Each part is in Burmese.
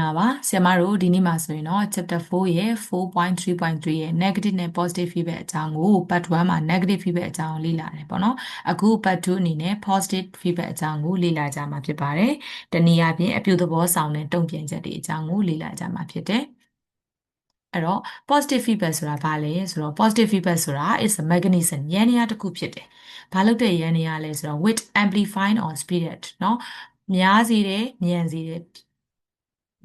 ္ဂလာပါဆရာမတို့ဒီနေ့မှာဆိုရင်တော့ chapter 4ရဲ့4.3.3ရဲ့ negative နဲ့ positive feedback အကြောင်းကို part 1မှာ negative feedback အကြောင်းကိုလေ့လာတယ်ပေါ့နော်အခု part 2အနေနဲ့ positive feedback အကြောင်းကိုလေ့လာကြမှာဖြစ်ပါတယ်တနည်းအားဖြင့်အပြုသဘောဆောင်တဲ့တုံ့ပြန်ချက်တွေအကြောင်းကိုလေ့လာကြမှာဖြစ်တယ်အဲ့တော့ positive feedback ဆိုတာဘာလဲဆိုတော့ positive feedback ဆိုတာ is a mechanism ယန္တရားတစ်ခုဖြစ်တယ်ဘာလို့တဲ့ယန္တရားလဲဆိုတော့ with amplifying or speed เนาะများစေတယ်မြန်စေတယ်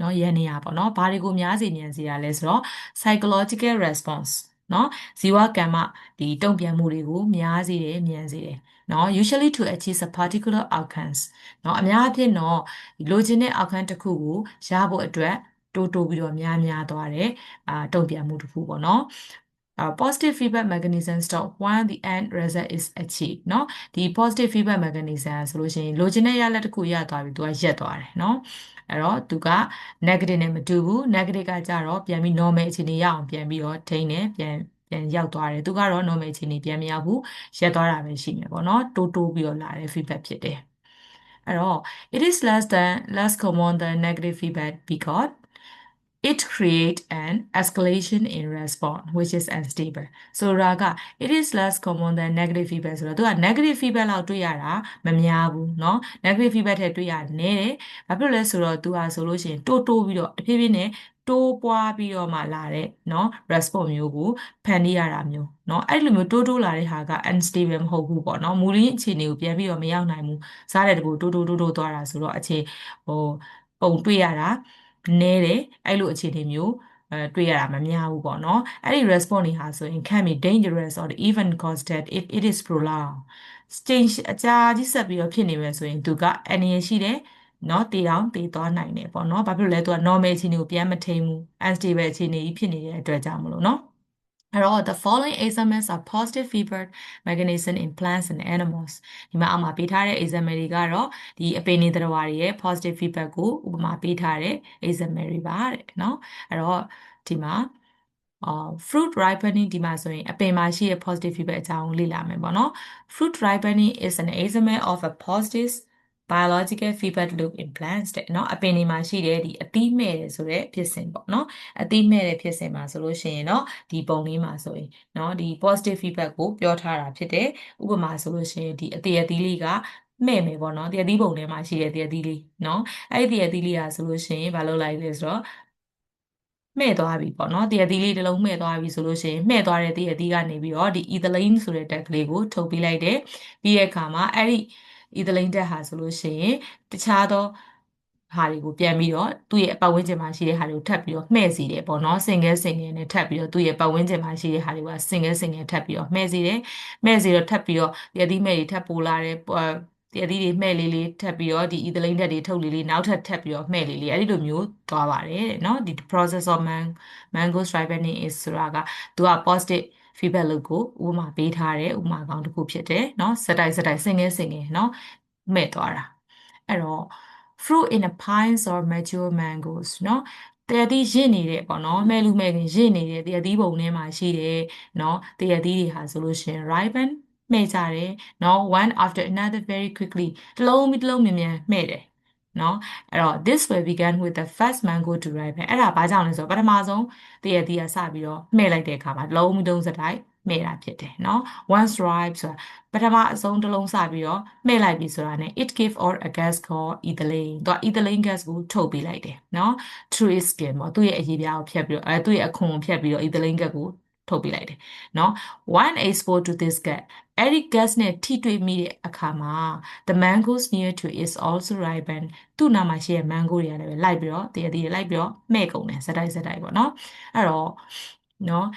เนาะယန္တရားပေါ့เนาะဘာတွေကိုများစေမြန်စေတာလဲဆိုတော့ psychological response เนาะဇီဝကမ္မဒီတုံ့ပြန်မှုတွေကိုများစေတယ်မြန်စေတယ်เนาะ usually to achieve a particular outcomes เนาะအများအားဖြင့်တော့လိုချင်တဲ့ outcome တစ်ခုကိုရဖို့အတွက်တိုးပြီးတော့များသွားတယ်တုံ့ပြန်မှုတစ်ခုပေါ့เนาะpositive feedback mechanism stop when the end result is achieved เนาะဒီ positive feedback mechanism ဆိုလို့ရှိရင်လိုချင်တဲ့ရလဒ်တစ်ခုရသွားပြီသူကရက်သွားတယ်เนาะအဲ့တော့သူက negative နဲ့မတူဘူး negative ကကြတော့ပြန်ပြီး normal အခြေအနေရအောင်ပြန်ပြီးတော့ထိန်းတယ်ပြန်ရောက်သွားတယ်သူကတော့ normal အခြေအနေပြန်မရောက်ဘူးရက်သွားတာပဲရှိမယ်ပေါ့เนาะတိုးပြီးတော့လာတဲ့ feedback ဖြစ်တယ်အဲ့တော့ it is less common than negative feedback because it creates an escalation in response which is unstable ဆိုတာက it is less common than negative feedback ဆိုတော့သူက negative feedback လောက်တွေ့ရတာမများဘူးเนาะ negative feedback ထဲတွေ့ရနည်းတယ်ဘာဖြစ်လို့လဲဆိုတော့သူဟာဆိုလို့ရှိရင်တိုးပြီးတော့တဖြည်းဖြည်းနဲ့တိုးပွားပြီးတော့မှလာတဲ့เนาะ response မျိုးကိုဖန်တီးရတာမျိုးเนาะအဲ့လိုမျိုးတိုးလာတဲ့ဟာက unstable မဟုတ်ဘူးပေါ့เนาะမူရင်းအခြေအနေကိုပြန်ပြီးတော့မရောက်နိုင်ဘူးစားတဲ့တကူတိုးသွားတာဆိုတော့အခြေဟိုပုံတွေ့ရတာနည်းတယ်အဲ့လိုအခြေအနေမျိုးတွေ့ရတာမများဘူးပေါ့နော်အဲ့ဒီ response တွေဟာဆိုရင် can be dangerous or even cause death if it is prolonged အကြာကြီးဆက်ပြီးတော့ဖြစ်နေမယ်ဆိုရင်သူကအန္တရာယ်ရှိတယ်နော်တေသွားနိုင်တယ်ပေါ့နော်ဘာဖြစ်လို့လဲသူက normal အခြေအနေကိုပြန်မထိန်ဘူး unstable အခြေအနေကြီးဖြစ်နေတဲ့အတွက်ကြောင့်မလို့နော်အဲ့တော့ the following examples are positive feedback mechanism in plants and animals ဒီမှာအောက်မှာပေးထားတဲ့ example တွေကတော့ဒီအပင်တွေသတ္တဝါတွေရဲ့ positive feedback ကိုဥပမာပေးထားတဲ့ example တွေပါတဲ့เนาะအဲ့တော့ဒီမှာfruit ripening ဒီမှာဆိုရင်အပင်မှာရှိတဲ့ positive feedback အကြောင်းလေ့လာမယ်ပေါ့နော် fruit ripening is an example of a positive biological feedback loop in plants တဲ့เนาะအပင်တွေမှာရှိတဲ့ဒီအသီးမဲ့တယ်ဆိုတဲ့ဖြစ်စဉ်ပေါ့เนาะအသီးမဲ့တဲ့ဖြစ်စဉ်မှာဆိုလို့ရှိရင်เนาะဒီပုံလေးမှာဆိုရင်เนาะဒီ positive feedback ကိုပြောထားတာဖြစ်တယ်ဥပမာဆိုလို့ရှိရင်ဒီအသီးလေးကမဲ့မယ်ပေါ့เนาะဒီအသီးပုံထဲမှာရှိတဲ့ဒီအသီးလေးเนาะအဲ့ဒီအသီးလေးอ่ะဆိုလို့ရှိရင်မလုပ်လိုက်လဲဆိုတော့မှဲ့သွားပြီပေါ့နော်တရသီးလေးတစ်လုံးမှဲ့သွားပြီဆိုလို့ရှိရင်မှဲ့သွားတဲ့တရသီးကနေပြီးတော့ဒီ ethylene ဆိုတဲ့ဓာတ်ကလေးကိုထုတ်ပေးလိုက်တယ်ပြီးတဲ့အခါမှာအဲ့ဒီ ethylene ဓာတ်ဟာဆိုလို့ရှိရင်တခြားသောဟာတွေကိုပြန်ပြီးတော့သူ့ရဲ့ပတ်ဝန်းကျင်မှာရှိတဲ့ဟာတွေကိုထပ်ပြီးတော့မှဲ့စေတယ်ပေါ့နော်စင်ကဲနဲ့ထပ်ပြီးတော့သူ့ရဲ့ပတ်ဝန်းကျင်မှာရှိတဲ့ဟာတွေကစင်ကဲထပ်ပြီးတော့မှဲ့စေတယ်မှဲ့စေတော့ထပ်ပြီးတော့တရသီးမဲ့တွေထပ်ပိုလာတယ်တရသီးတွေမှဲ့လေးထပ်ပြီးတော့ဒီ ethylene ဓာတ်တွေထုတ်လေးနောက်ထပ်ပြီးတော့မှဲ့လေးအဲ့ဒီလိုမျိုးသွားပါတယ်တဲ့နော်ဒီ process of mango ripening is ဆိုတာကသူက positive feedback လို့ကိုဥပမာပေးထားတဲ့ဥပမာကောင်းတစ်ခုဖြစ်တယ်နော်စတိုက်စင်ငယ်နော်မဲ့သွားတာအဲ့တော့ fruit in a pines or mature mangoes နော်တရသီးရင့်နေတဲ့ပေါ့နော်မဲ့လူမဲ့ခင်ရင့်နေတဲ့တရသီးပုံထဲမှာရှိတယ်နော်တရသီးတွေဟာဆိုလို့ရှိရင် ripen မဲ့ကြတယ်နော် one after another very quickly တစ်လုံးပြီးတစ်လုံးမြန်မဲ့တယ်နော်အဲ့တော့ this will begin with the first mango to ripen အဲ့ဒါဘာကြောင့်လဲဆိုတော့ပထမဆုံးတရသီးကစပြီးတော့မှဲ့လိုက်တဲ့အခါမှာတစ်လုံးပြီးတစ်လုံးစတိုက်မှဲ့တာဖြစ်တယ်နော် once ripe ဆိုတာပထမအဆုံးတစ်လုံးစပြီးတော့မှဲ့လိုက်ပြီဆိုတာ ਨੇ it give or a gas called ethylene သူက ethylene gas ကိုထုတ်ပေးလိုက်တယ်နော် through its skin ပေါ့သူ့ရဲ့အရေပြားကိုဖြတ်ပြီးတော့သူ့ရဲ့အခွန်ကိုဖြတ်ပြီးတော့ ethylene gas ကိုထုတ်ပေးလိုက်တယ်နော် one exposed to this gas အဲ့ဒီ gas နဲ့ထိတွေ့မိတဲ့အခါမှာ the mangoes near to is also ripen သူ့နာမှာရှိတဲ့ mango တွေကလည်းလိုက်ပြီးတော့တရည်လိုက်ပြီးတော့မှဲ့ကုန်တယ်စတိုက်ပေါ့နော်အဲ့တော့နော်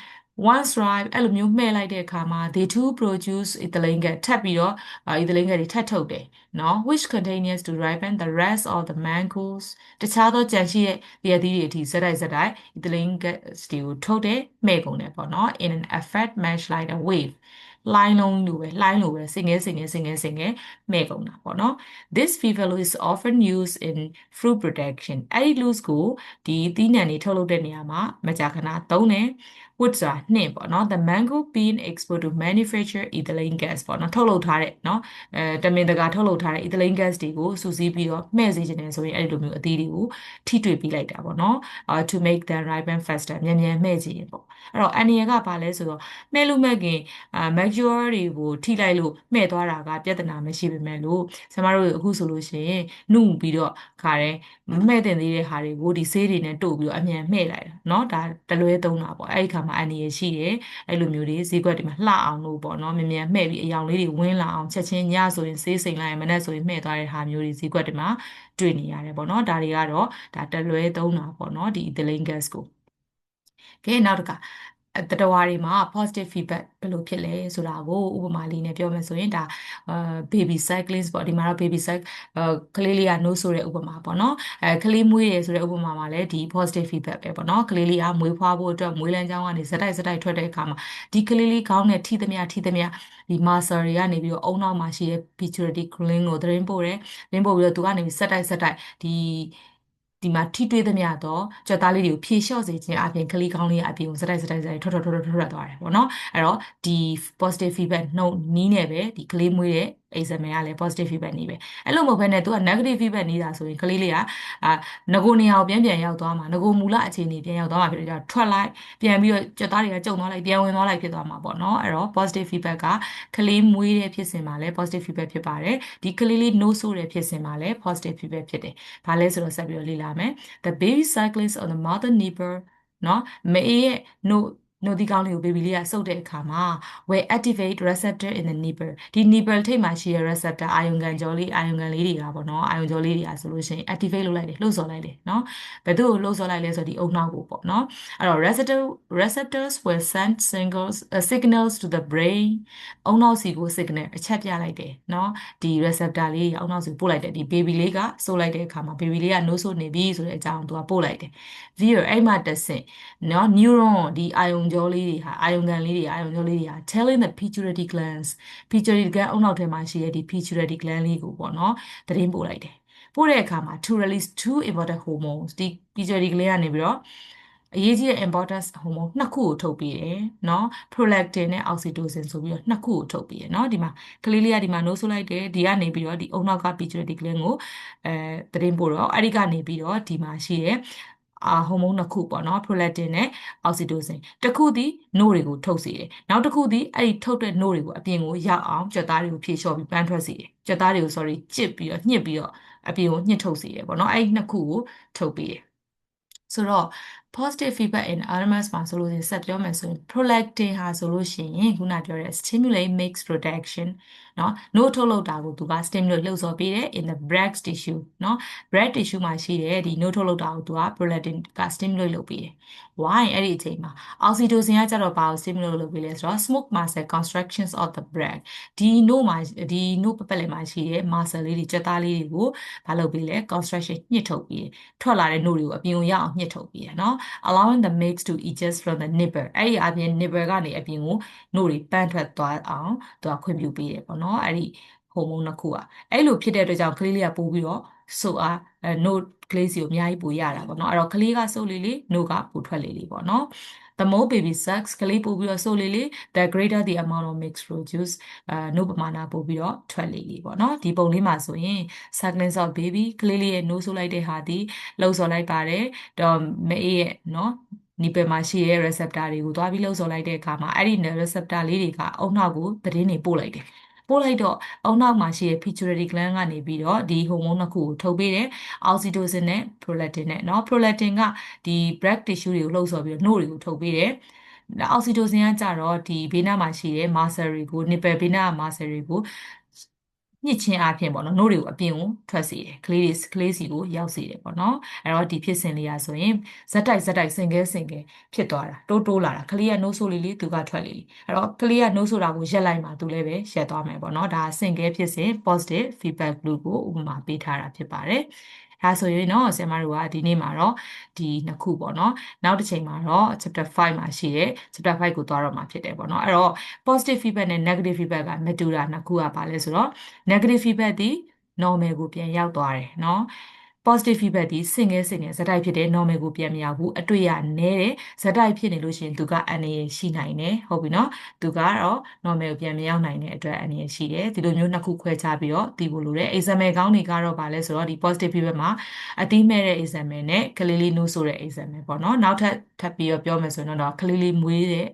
once ripe အဲ့လိုမျိုးမှဲ့လိုက်တဲ့အခါမှာ they too produce ethylene gas ထပ်ပြီးတော့ethylene gas တွေထပ်ထုတ်တယ်နော် which continues to ripen the rest of the mangoes တခြားသောကြန့်ရှိတဲ့တရည်တွေအထိစတိုက်ethylene gas တွေကိုထုတ်တယ်မှဲ့ကုန်တယ်ပေါ့နော် in an effect mesh like a wave လိုင်းလုံးလိုပဲစင်ငယ်မှဲ့ကုန်တာပေါ့နော် this fever loop is often used in fruit production အဲ့ဒီ loop ကိုဒီသီးနှံတွေထုတ်လုပ်တဲ့နေရာမှာမကြာခဏသုံးတယ် wood ဆိုတာနှင့်ပေါ့နော် the mango being exposed to manufacture ethylene gas ပေါ့နော်ထုတ်လုပ်ထားတဲ့နော်တမင်တကာထုတ်လုပ်ထားတဲ့ ethylene gas တွေကိုစုစည်းပြီးတော့မှဲ့စေခြင်းနဲ့ဆိုရင်အဲ့ဒီလိုမျိုးအသီးတွေကိုထိတွေ့ပေးလိုက်တာပေါ့နော်to make them ripen faster မြန်မြန်မှဲ့ခြင်းပေါ့အဲ့တော့အန်နီယကဘာလဲဆိုတော့မှဲ့လို့မှဲ့ခင်mature တွေကိုထိလိုက်လို့မှဲ့သွားတာကပြဿနာမရှိပေမဲ့လို့ဆရာမတို့အခုဆိုလို့ရှိရင်နှုတ်ပြီးတော့ခါတယ်မှဲ့တင်သေးတဲ့ဟာတွေကိုဒီဆေးတွေနဲ့တို့ပြီးတော့အမြန်မှဲ့လိုက်တာเนาะဒါတလွဲသုံးတာပေါ့အဲ့ဒီခါမှာအန်နီရရှိတယ်အဲ့လိုမျိုးတွေဈေးကွက်တွေမှာလှအောင်လို့ပေါ့เนาะမြန်မြန်မှဲ့ပြီးအယောင်လေးတွေဝင်းလာအောင်ချက်ချင်းညဆိုရင်ဆေးစိမ်လိုက်ရင်မနေ့ဆိုရင်မှဲ့သွားတဲ့ဟာမျိုးတွေဈေးကွက်တွေမှာတွေ့နေရတယ်ပေါ့เนาะဒါတွေကတော့ဒါတလွဲသုံးတာပေါ့เนาะဒီ ethylene gas ကိုကဲနောက်တစ်ခါတတဝါတွေမှာ positive feedback ဘယ်လိုဖြစ်လဲဆိုတာကိုဥပမာလေးနဲ့ပြောမယ်ဆိုရင်ဒါbaby cyclist ပေါ့ဒီမှာတော့ baby cycle ကလေးလေးက no ဆိုတဲ့ဥပမာပေါ့နော်ကလေးမွေးရယ်ဆိုတဲ့ဥပမာမှာလည်းဒီ positive feedback ပဲပေါ့နော်ကလေးလေးကမွေးဖွားဖို့အတွက်မွေးလမ်းကြောင်းကနေဇက်တိုက်ထွက်တဲ့အခါမှာဒီကလေးလေးကောင်းတဲ့ထိသမျှဒီ muscle တွေကနေပြီးတော့အုံနောက်မှာရှိတဲ့ pituitary gland ကိုသတင်းပို့တယ်သတင်းပို့ပြီးတော့သူကနေဇက်တိုက်ဒီမှာထိတွေ့သမျှတော့ကြွက်သားလေးတွေကိုဖြေလျှော့စေခြင်းအပြင်ကလေးကောင်းလေးအပြင်ကိုစတိုက်ထွက်သွားတယ်ပေါ့နော်အဲ့တော့ဒီ positive feedback နှုတ်နီးနေပဲဒီကလေးမွေးတဲ့ exam ကလည်း positive feedback နေပဲအဲ့လိုမဟုတ်ဘဲနဲ့သူက negative feedback နေတာဆိုရင်ကလေးလေးကငကိုနေရာကိုပြန်ရောက်သွားမှာငကိုမူလအခြေအနေပြန်ရောက်သွားမှာဖြစ်တော့ထွက်လိုက်ပြန်ပြီးတော့ကြွက်သားတွေကကျုံသွားလိုက်ပြန်ဝင်သွားလိုက်ဖြစ်သွားမှာပေါ့နော်အဲ့တော့ positive feedback ကကလေးမွေးတဲ့ဖြစ်စဉ်မှာလည်း positive feedback ဖြစ်ပါတယ်ဒီကလေးလေး no ဆိုတဲ့ဖြစ်စဉ်မှာလည်း positive feedback ဖြစ်တယ်ဘာလဲဆိုတော့ဆက်ပြီးတော့လေ့လာမယ် the baby cyclist on the mother nipple เนาะမအေးရဲ့ no ဒီကောင်းလေးကို baby လေးကစုပ်တဲ့အခါမှာ will activate receptor in the nipple ဒီ nipple ထိပ်မှာရှိတဲ့ receptor အာယုံခံလေးတွေကပေါ့နော်အာယုံကြောလေးတွေကဆိုလို့ရှိရင် activate လုပ်လိုက်တယ်လှုပ်ဆော်လိုက်တယ်เนาะဘယ်သူ့ကိုလှုပ်ဆော်လိုက်လဲဆိုဒီအုံနောက်ကိုပေါ့နော်အဲ့တော့ receptors will send signals to the brain အုံနောက်စီကို signal အချက်ပြလိုက်တယ်เนาะဒီ receptor လေးအုံနောက်စီပို့လိုက်တယ်ဒီ baby လေးကစိုးလိုက်တဲ့အခါမှာ baby လေးက no ဆိုနေပြီဆိုတဲ့အကြောင်းသူကပို့လိုက်တယ် view အဲ့မှာတစ်ဆင့်เนาะ neuron ဒီအာယုံကြောလေးတွေဟာအာယုံခံလေးတွေအာယုံကြောလေးတွေဟာ telling the pituitary glands pituitary gland အုံနောက်ထဲမှာရှိတဲ့ဒီ pituitary gland လေးကိုပေါ့เนาะသတင်းပို့လိုက်တယ်ပို့တဲ့အခါမှာ to release two important hormones ဒီ pituitary gland ကနေပြီးတော့အရေးကြီးတဲ့ importance hormone နှစ်ခုကိုထုတ်ပေးတယ်เนาะ prolactin နဲ့ oxytocin ဆိုပြီးတော့နှစ်ခုကိုထုတ်ပေးတယ်เนาะဒီမှာကလေးလေးကဒီမှာ no ဆိုလိုက်တယ်ဒီကနေပြီးတော့ဒီအုံနောက်က pituitary gland ကိုသတင်းပို့တော့အဲ့ဒီကနေပြီးတော့ဒီမှာရှိတဲ့ဟော်မုန်းနှစ်ခုပေါ့နော် prolactin နဲ့ oxytocin တစ်ခုသည်နို့တွေကိုထုတ်စေတယ်နောက်တစ်ခုသည်အဲ့ဒီထုတ်တဲ့နို့တွေကိုအပြင်ကိုရောက်အောင်ကြွက်သားတွေကိုဖြည့်လျှော့ပြီးပန်းထွက်စေတယ်ကြွက်သားတွေကို sorry ကြစ်ပြီးတော့ညှစ်ပြီးတော့အပြင်ကိုညှစ်ထုတ်စေတယ်ပေါ့နော်အဲ့ဒီနှစ်ခုကိုထုတ်ပေးတယ်ဆိုတော့ positive feedback in RMS မှာဆိုလို့ရှိရင်ဆက်ပြောမယ်ဆိုရင် prolactin ဟာဆိုလို့ရှိရင်ခုနပြောတဲ့ stimulate makes production เนาะ no ထုတ်လုပ်တာကိုသူက stimulate လှုပ်ဆော်ပေးတယ် in the breast tissue เนาะ breast tissue မှာရှိတဲ့ဒီ no ထုတ်လုပ်တာကိုသူက prolactin က stimulate လုပ်ပေးတယ် why အဲ့ဒီအချိန်မှာ oxytocin ကကြတော့ဘာကို stimulate လုပ်ပေးလဲဆိုတော့ smooth muscle contractions of the breast ဒီ no မှာဒီ no ပပတ်လည်မှာရှိတဲ့ muscle လေးတွေကြွက်သားလေးတွေကိုဘာလုပ်ပေးလဲ contraction ညှစ်ထုတ်ပေးတယ်ထွက်လာတဲ့ no တွေကိုအပြင်ကိုရအောင်ညှစ်ထုတ်ပေးတယ်เนาะ allowing the mix to eject from the nipple အဲ့ဒီအပြင် nipple ကနေအပြင်ကို no တွေပန်းထွက်သွားအောင်သူကခွင့်ပြုပေးတယ်ပေါ့နော်အဲ့ဒီဟော်မုန်းနှစ်ခုอ่ะအဲ့လိုဖြစ်တဲ့အတွက်ကြောင့်ကလေးလေးကပို့ပြီးတော့ဆိုအားno ကလေးစီကိုအများကြီးပို့ရတာပေါ့နော်အဲ့တော့ကလေးကစုပ်လေ no ကပို့ထွက်လေပေါ့နော် the more baby sucks ကလေးပို့ပြီးတော့ဆိုလေ the greater the amount of mix produce no ပမာဏပို့ပြီးတော့ထွက်လေပေါ့နော်ဒီပုံလေးမှာဆိုရင် suckling of baby ကလေးလေးရဲ့ no ဆိုလိုက်တဲ့ဟာဒီလှုပ်ဆော်လိုက်ပါတယ်တော့မအေးရဲ့နော်နီပယ်မှာရှိတဲ့ receptor တွေကိုသွားပြီးလှုပ်ဆော်လိုက်တဲ့အခါမှာအဲ့ဒီ receptor လေးတွေကအုံနောက်ကိုသတင်းတွေပို့လိုက်တယ်ပို့လိုက်တော့အုံနောက်မှာရှိတဲ့ pituitary gland ကနေပြီးတော့ဒီဟော်မုန်းနှစ်ခုကိုထုတ်ပေးတယ် oxytocin နဲ့ prolactin နဲ့เนาะ prolactin ကဒီ breast tissue တွေကိုလှုပ်ဆော်ပြီးတော့နှုတ်တွေကိုထုတ်ပေးတယ်အောက်ဆီတိုစင်ကကြတော့ဒီဘေးနားမှာရှိတဲ့ muscle တွေကို nipple ဘေးနားက muscle တွေကိုညှစ်ချင်းအပြင်ပေါ့နော်နှုတ်တွေကိုအပြင်ကိုထွက်စေတယ်ကလေးစီကိုရောက်စေတယ်ပေါ့နော်အဲ့တော့ဒီဖြစ်စဉ်လေးอ่ะဆိုရင်ဇက်တိုက်စင်ကဲဖြစ်သွားတာတိုးလာတာကလေးကနှုတ်ဆိုးလေးသူကထွက်လေအဲ့တော့ကလေးကနှုတ်ဆိုတာကိုရက်လိုက်မှသူလည်းပဲရက်သွားမယ်ပေါ့နော်ဒါစင်ကဲဖြစ်စဉ် positive feedback loop ကိုဥပမာပေးထားတာဖြစ်ပါတယ်ဒါဆိုရင်တော့ဆရာမတို့ကဒီနေ့မှာတော့ဒီနှစ်ခုပေါ့နော်နောက်တစ်ချိန်မှာတော့ chapter 5မှာရှိတဲ့ chapter 5ကိုသွားတော့မှာဖြစ်တယ်ပေါ့နော်အဲ့တော့ positive feedback နဲ့ negative feedback ကမတူတာနှစ်ခုကပါလဲဆိုတော့ negative feedback ဒီ normal ကိုပြန်ရောက်သွားတယ်เนาะ positive feedback ဒီ single ဇက်တိုက်ဖြစ်တဲ့ normal ကိုပြန်မရောက်ဘူးအတွေ့ရနဲတယ်ဇက်တိုက်ဖြစ်နေလို့ရှိရင်သူကအန္တရာယ်ရှိနိုင်တယ်ဟုတ်ပြီနော်သူကတော့ normal ကိုပြန်မရောက်နိုင်တဲ့အတွက်အန္တရာယ်ရှိတယ်ဒီလိုမျိုးနှစ်ခုခွဲခြားပြီးတော့သိဖို့လိုတယ် example ကောင်းတွေကတော့ဗာလဲဆိုတော့ဒီ positive feedback မှာအတိမဲ့တဲ့ example နဲ့ကလေးလေးနိုးဆိုတဲ့ example ပေါ့နော်နောက်ထပ်ပြီးတော့ပြောမယ်ဆိုရင်တော့ကလေးလေးမွေးတဲ့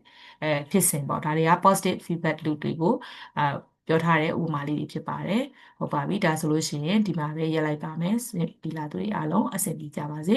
ဖြစ်စဉ်ပေါ့ဒါတွေက positive feedback လူတွေကိုပြောထားတဲ့ဥပမာလေးတွေဖြစ်ပါတယ်ဟုတ်ပါပြီဒါဆိုလို့ရှိရင်ဒီမှာပဲရက်လိုက်ပါမယ်ဒီလာသူတွေအားလုံးအဆင်ပြေကြပါစေ